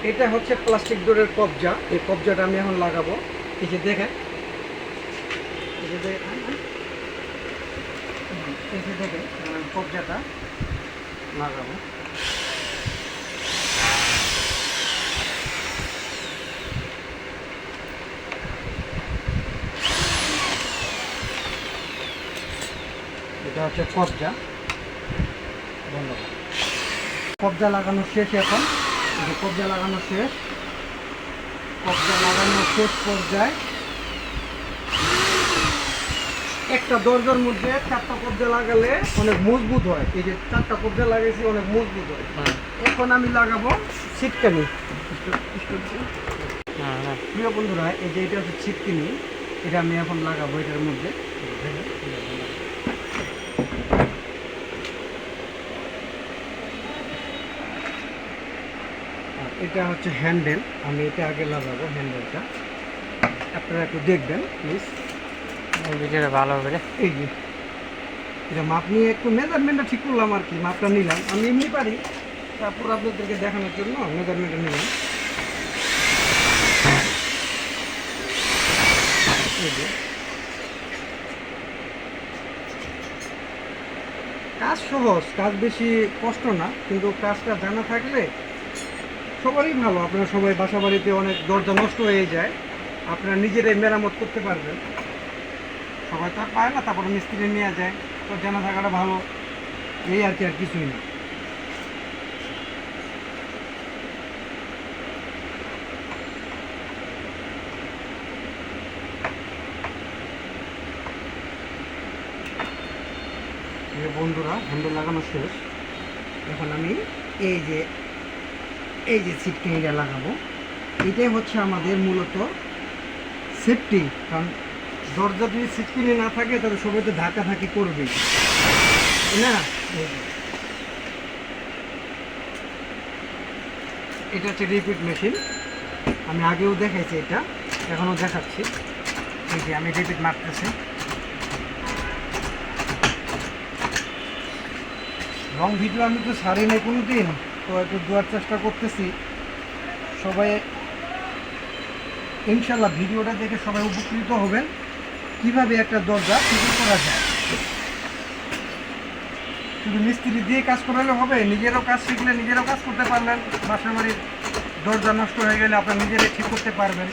এটা হচ্ছে প্লাস্টিক ডোরের কবজা। এই কবজাটা আমি এখন লাগাবো। এই যে দেখেন, এই যে দেখেন কবজাটা লাগাবো। এটা হচ্ছে কবজা। ধন্যবাদ। কবজা লাগানো শেষ। এখন কবজা লাগানো শেষ। কবজা লাগানো শেষ পর্যায়ে একটা দরজার মধ্যে 4টা কবজা লাগালে অনেক মজবুত হয়। এই যে 4টা কবজা লাগাইছি, অনেক মজবুত হয়। এখন আমি লাগাবো ছিটকানি। প্রিয় বন্ধুরা, এই যে এটা হচ্ছে ছিটকানি, এটা আমি এখন লাগাবো এটার মধ্যে। এটা হচ্ছে হ্যান্ডেল, আমি এটা আগে লাগাবো হ্যান্ডেলটা। আপনারা একটু দেখবেন প্লিজ ভিডিওটা ভালো করে। এই যে এটা মাপ নিয়ে একটু মেজারমেন্টটা ঠিক করলাম আর কি, মাপটা নিলাম। আমি এমনি পারি, তারপর আপনাদেরকে দেখানোর জন্য মেজারমেন্টটা নিলাম। এই যে কাজ সহজ, কাজ বেশি কষ্ট না, কিন্তু কাজটা জানা থাকলে সবারই ভালো। আপনারা সবাই বাসা বাড়িতে অনেক দরজা নষ্ট হয়ে যায়, আপনারা নিজেরাই মেরামত করতে পারবেন। সবাই তো আর পায় না, তারপরে মিস্ত্রি নিয়ে যায়, তো জানা থাকাটা ভালো। এই আর কি, আর কিছুই না। বন্ধুরা, হ্যান্ডেল লাগানো শেষ। এখন আমি এই যে ছিটকিনিটা লাগাবো। এটাই হচ্ছে আমাদের মূলত সেফটি। কারণ দরজা যদি ছিটকিনি না থাকে তাহলে সবাই তো ধাক্কাধাক্কি করবেই না। এটা হচ্ছে রিপিট মেশিন, আমি আগেও দেখাইছি, এটা এখনও দেখাচ্ছি। এই যে আমি রিপিট মারতেছি। লং ভিডিও আমি তো ছাড়ি নাই কোনো দিন, তো একটু দেওয়ার চেষ্টা করতেছি। সবাই ইনশাল্লাহ ভিডিওটা দেখে সবাই উপকৃত হবেন, কিভাবে একটা দরজা ফিটিং করা যায়। শুধু মিস্ত্রি দিয়ে কাজ করালে হবে, নিজেরও কাজ শিখলে নিজেরও কাজ করতে পারবেন। বাসা বাড়ির দরজা নষ্ট হয়ে গেলে আপনারা নিজেরাই ঠিক করতে পারবেন।